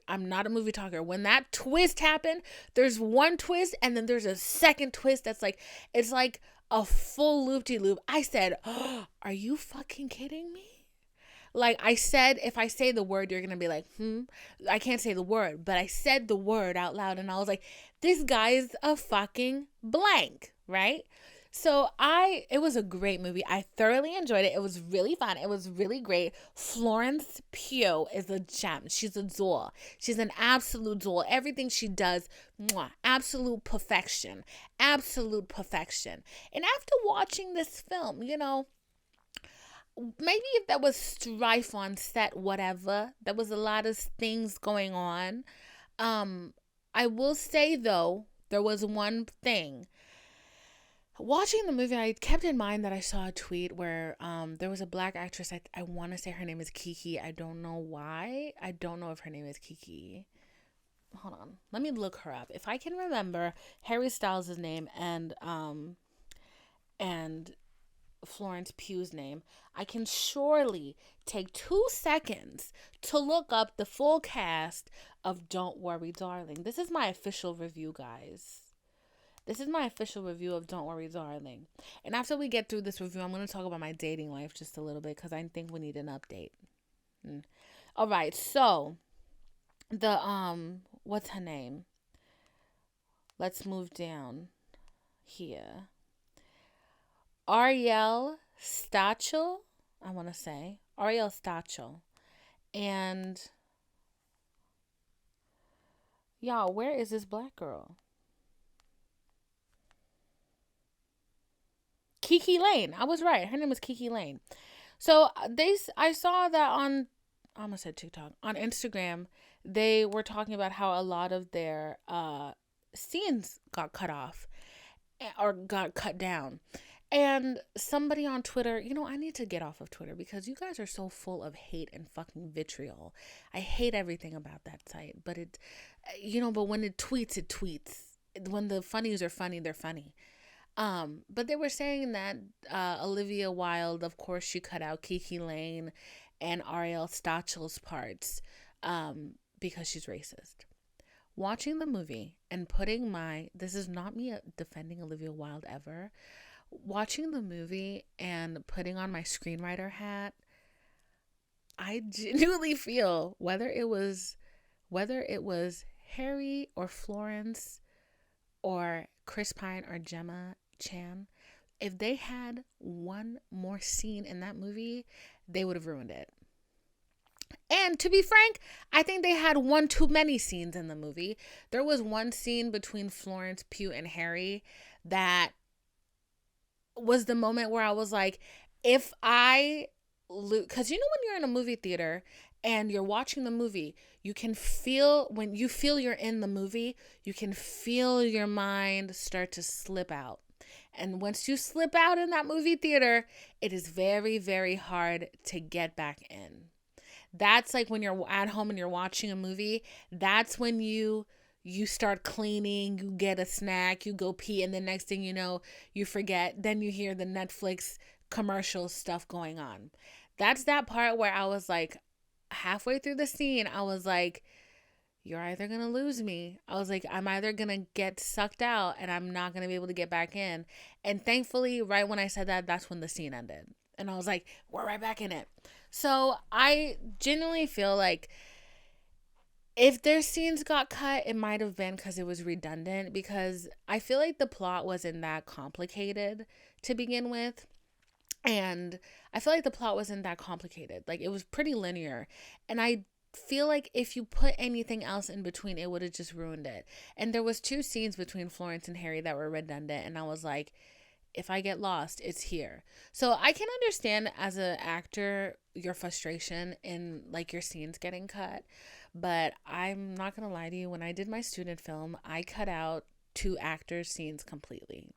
I'm not a movie talker. When that twist happened, there's one twist and then there's a second twist that's like, it's like a full loop-de-loop. I said, oh, are you fucking kidding me? Like I said, if I say the word, you're going to be like, I can't say the word, but I said the word out loud and I was like, this guy is a fucking blank, right? So it was a great movie. I thoroughly enjoyed it. It was really fun. It was really great. Florence Pugh is a gem. She's a doll. She's an absolute doll. Everything she does, absolute perfection. Absolute perfection. And after watching this film, maybe if there was strife on set, whatever, there was a lot of things going on. I will say, though, there was one thing. Watching the movie, I kept in mind that I saw a tweet where there was a black actress. I want to say her name is Kiki. I don't know why. I don't know if her name is Kiki. Hold on. Let me look her up. If I can remember Harry Styles' name and Florence Pugh's name, I can surely take 2 seconds to look up the full cast of Don't Worry, Darling. This is my official review, guys. This is my official review of Don't Worry, Darling. And after we get through this review, I'm going to talk about my dating life just a little bit because I think we need an update. All right, so the what's her name? Let's move down here. Ariel Stachel, I want to say. Ariel Stachel. And y'all, where is this black girl? Kiki Lane. I was right. Her name was Kiki Lane. So I saw that on, I almost said TikTok, on Instagram, they were talking about how a lot of their scenes got cut off or got cut down. And somebody on Twitter, I need to get off of Twitter because you guys are so full of hate and fucking vitriol. I hate everything about that site. But but when it tweets, it tweets. When the funnies are funny, they're funny. But they were saying that Olivia Wilde, of course, she cut out Kiki Lane and Ariel Stachel's parts because she's racist. Watching the movie and this is not me defending Olivia Wilde ever. Watching the movie and putting on my screenwriter hat, I genuinely feel whether it was Harry or Florence or Chris Pine or Gemma Chan, if they had one more scene in that movie, they would have ruined it. And to be frank, I think they had one too many scenes in the movie. There was one scene between Florence Pugh and Harry that was the moment where I was like, because when you're in a movie theater and you're watching the movie, you can feel, when you feel you're in the movie, you can feel your mind start to slip out. And once you slip out in that movie theater, it is very, very hard to get back in. That's like when you're at home and you're watching a movie, that's when you start cleaning, you get a snack, you go pee, and the next thing you know, you forget. Then you hear the Netflix commercial stuff going on. That's that part where I was like, halfway through the scene, I was like, you're either going to lose me. I was like, I'm either going to get sucked out and I'm not going to be able to get back in. And thankfully, right when I said that, that's when the scene ended. And I was like, we're right back in it. So I genuinely feel like If their scenes got cut, it might have been because it was redundant, because I feel like the plot wasn't that complicated to begin with. And I feel like the plot wasn't that complicated. Like, it was pretty linear. And I feel like if you put anything else in between, it would have just ruined it. And there was two scenes between Florence and Harry that were redundant, and I was like, if I get lost, it's here. So I can understand as an actor your frustration in like your scenes getting cut, but I'm not gonna lie to you. When I did my student film, I cut out two actors' scenes completely.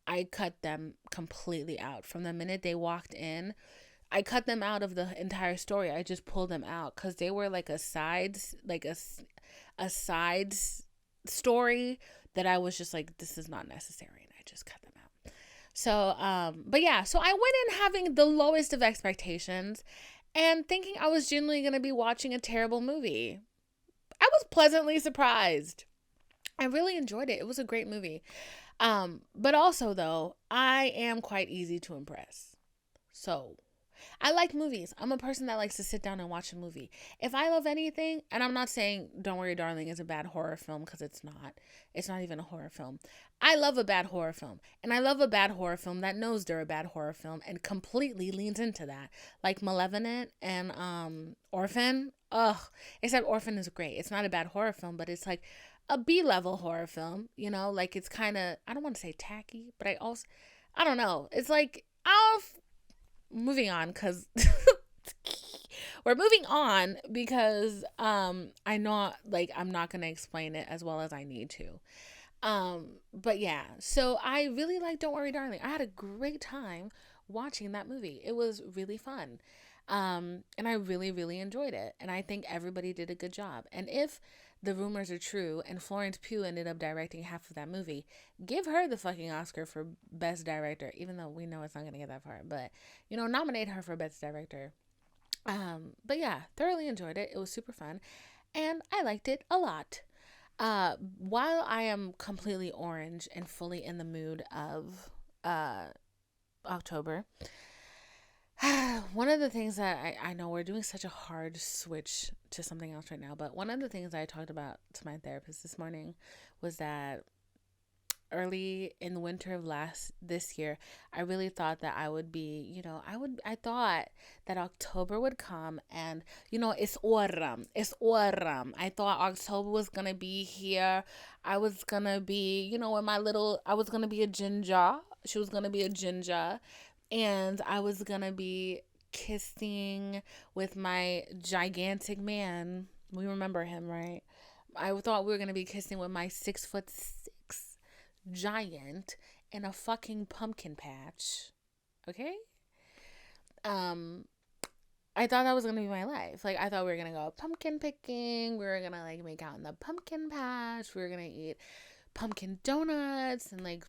I cut them completely out from the minute they walked in. I cut them out of the entire story. I just pulled them out because they were like a side story that I was just like, this is not necessary, and I just cut them out. So, but yeah, so I went in having the lowest of expectations and thinking I was genuinely going to be watching a terrible movie. I was pleasantly surprised. I really enjoyed it. It was a great movie. But also though, I am quite easy to impress. So, I like movies. I'm a person that likes to sit down and watch a movie. If I love anything, and I'm not saying Don't Worry Darling is a bad horror film, because it's not. It's not even a horror film. I love a bad horror film. And I love a bad horror film that knows they're a bad horror film and completely leans into that. Like Malevolent and Orphan. Ugh. Except Orphan is great. It's not a bad horror film, but it's like a B-level horror film, you know? Like, it's kind of, I don't want to say tacky, but I don't know. It's like, moving on, because we're moving on because I know, like, I'm not gonna explain it as well as I need to. But yeah, so I really like Don't Worry Darling. I had a great time watching that movie. It was really fun. And I really, really enjoyed it. And I think everybody did a good job. And if the rumors are true and Florence Pugh ended up directing half of that movie, give her the fucking Oscar for Best Director, even though we know it's not going to get that far. But, you know, nominate her for Best Director. But yeah, thoroughly enjoyed it. It was super fun. And I liked it a lot. While I am completely orange and fully in the mood of October, one of the things that I know we're doing such a hard switch to something else right now, but one of the things I talked about to my therapist this morning was that early in the winter of this year, I really thought that I would be, I thought that October would come, and it's autumn. It's autumn. I thought October was gonna be here. I was gonna be, I was gonna be a ginger. She was gonna be a ginger, and I was gonna be kissing with my gigantic man. We remember him, right? I thought we were gonna be kissing with my 6'6" giant in a fucking pumpkin patch. Okay? Um, I thought that was gonna be my life. Like, I thought we were gonna go pumpkin picking. We were gonna like make out in the pumpkin patch. We were gonna eat pumpkin donuts and like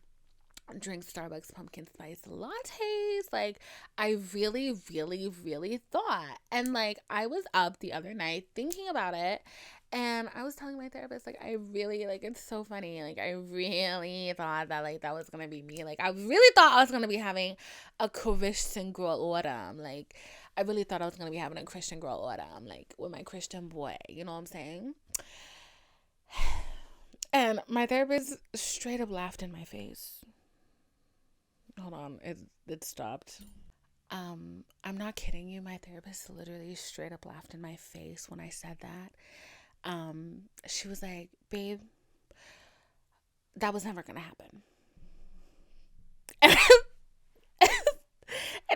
drink Starbucks pumpkin spice lattes. Like, I really, really, really thought. And like, I was up the other night thinking about it, and I was telling my therapist, like, I really, like, it's so funny. Like, I really thought that, like, that was gonna be me. Like, I really thought I was gonna be having a Christian girl autumn. Like, I really thought I was gonna be having a Christian girl autumn, like, with my Christian boy. You know what I'm saying? And my therapist straight up laughed in my face. Hold on, it stopped. I'm not kidding you. My therapist literally straight up laughed in my face when I said that. She was like, "Babe, that was never gonna happen." And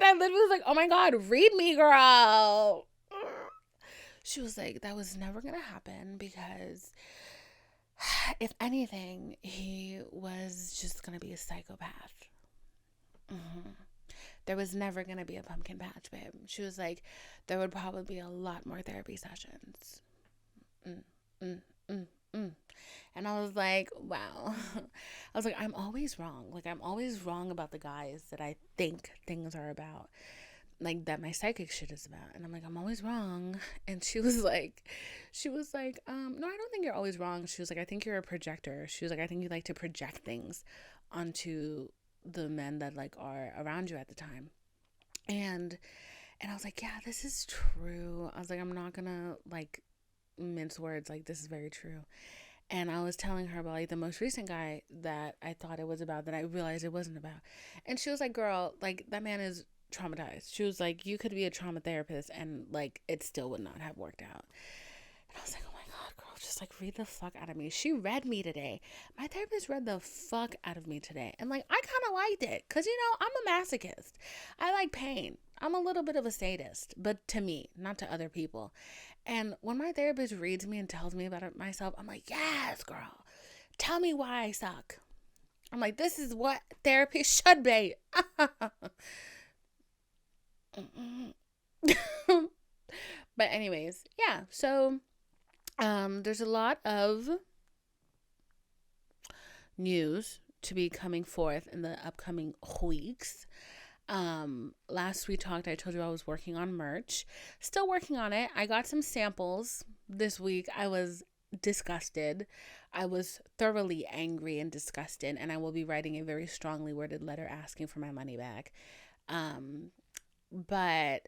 I literally was like, "Oh my god, read me, girl." She was like, "That was never gonna happen because, if anything, he was just gonna be a psychopath." Mm-hmm. There was never going to be a pumpkin patch, babe. She was like, there would probably be a lot more therapy sessions. Mm, mm, mm, mm. And I was like, wow. I was like, I'm always wrong. Like, I'm always wrong about the guys that I think things are about. Like, that my psychic shit is about. And I'm like, I'm always wrong. And she was like, no, I don't think you're always wrong. She was like, I think you're a projector. She was like, I think you like to project things onto the men that like are around you at the time. And I was like, yeah, this is true. I was like, I'm not gonna like mince words. Like, this is very true. And I was telling her about like the most recent guy that I thought it was about, that I realized it wasn't about. And she was like, girl, like, that man is traumatized. She was like, you could be a trauma therapist and like it still would not have worked out. And I was like, oh my God, girl, just like read the fuck out of me. She read me today. My therapist read the fuck out of me today. And like, I kind of liked it because, you know, I'm a masochist. I like pain. I'm a little bit of a sadist, but to me, not to other people. And when my therapist reads me and tells me about it myself, I'm like, yes, girl, tell me why I suck. I'm like, this is what therapy should be. But anyways, yeah. So there's a lot of news to be coming forth in the upcoming weeks. Last we talked, I told you I was working on merch. Still working on it. I got some samples this week. I was disgusted. I was thoroughly angry and disgusted, and I will be writing a very strongly worded letter asking for my money back. But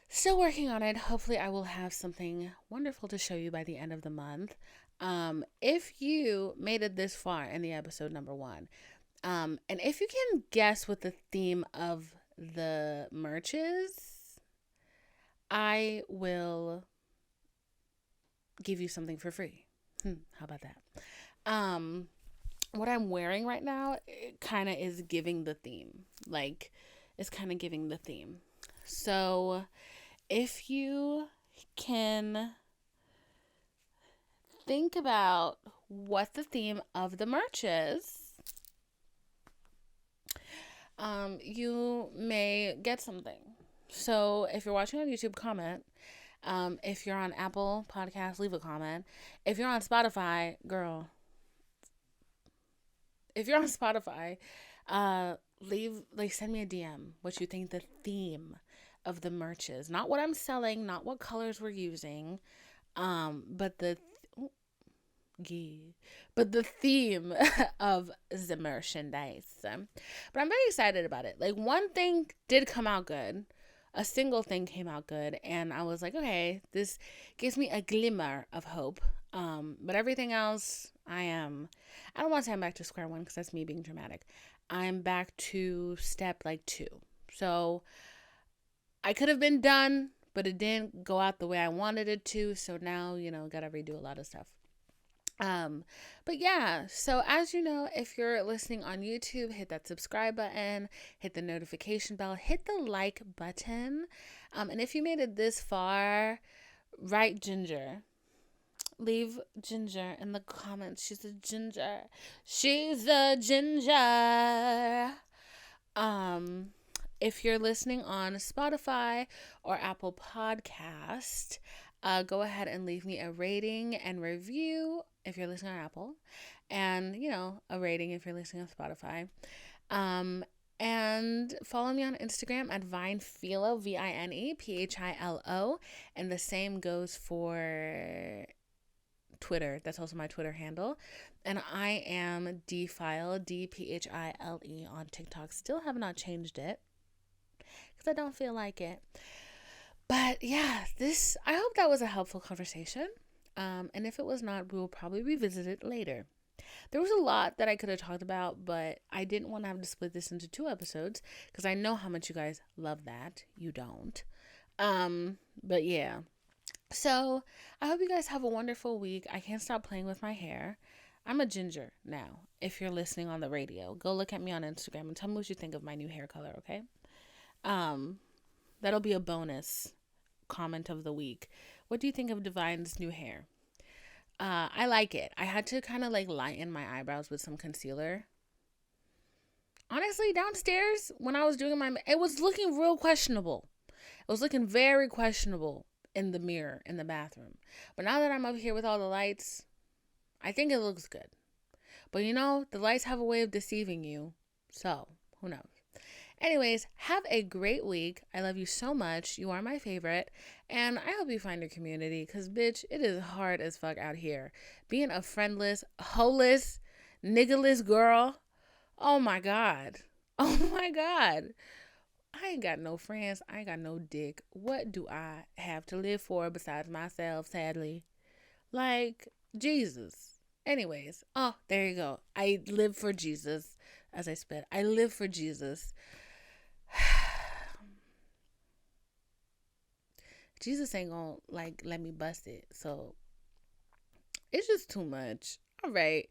still working on it. Hopefully I will have something wonderful to show you by the end of the month. If you made it this far in the episode number 1, and if you can guess what the theme of the merch is, I will give you something for free. How about that? What I'm wearing right now kind of is giving the theme. Like, it's kind of giving the theme. So, if you can think about what the theme of the merch is, you may get something. So if you're watching on YouTube, comment. If you're on Apple Podcasts, leave a comment. If you're on Spotify, girl, if you're on Spotify, send me a DM what you think the theme of the merch is. Not what I'm selling, not what colors we're using, but the theme of the merchandise. But I'm very excited about it. Like, one thing did come out good. A single thing came out good, and I was like, okay, this gives me a glimmer of hope. But everything else, I don't want to say I'm back to square one because that's me being dramatic. I'm back to step 2. So I could have been done, but it didn't go out the way I wanted it to. So now, gotta redo a lot of stuff. But yeah, so as you know, if you're listening on YouTube, hit that subscribe button, hit the notification bell, hit the like button. And if you made it this far, write Ginger. Leave Ginger in the comments. She's a ginger. She's a ginger. If you're listening on Spotify or Apple Podcast, go ahead and leave me a rating and review if you're listening on Apple, and a rating if you're listening on Spotify. And follow me on Instagram at Vinephilo, VinePhilo, and the same goes for Twitter. That's also my Twitter handle. And I am Dphile, Dphile on TikTok. Still have not changed it because I don't feel like it. But yeah, I hope that was a helpful conversation. And if it was not, we will probably revisit it later. There was a lot that I could have talked about, but I didn't want to have to split this into 2 episodes because I know how much you guys love that. You don't. But yeah. So I hope you guys have a wonderful week. I can't stop playing with my hair. I'm a ginger now. If you're listening on the radio, go look at me on Instagram and tell me what you think of my new hair color, okay? That'll be a bonus comment of the week. What do you think of Divine's new hair? I like it. I had to kind of lighten my eyebrows with some concealer. Honestly, downstairs when I was doing it was looking real questionable. It was looking very questionable in the mirror in the bathroom. But now that I'm up here with all the lights, I think it looks good. But the lights have a way of deceiving you. So, who knows? Anyways, have a great week. I love you so much. You are my favorite. And I hope you find your community because, bitch, it is hard as fuck out here. Being a friendless, holeless, niggaless girl. Oh, my God. Oh, my God. I ain't got no friends. I ain't got no dick. What do I have to live for besides myself, sadly? Like Jesus. Anyways, oh, there you go. I live for Jesus as I spit. I live for Jesus. Jesus ain't gonna like let me bust it. So it's just too much. All right.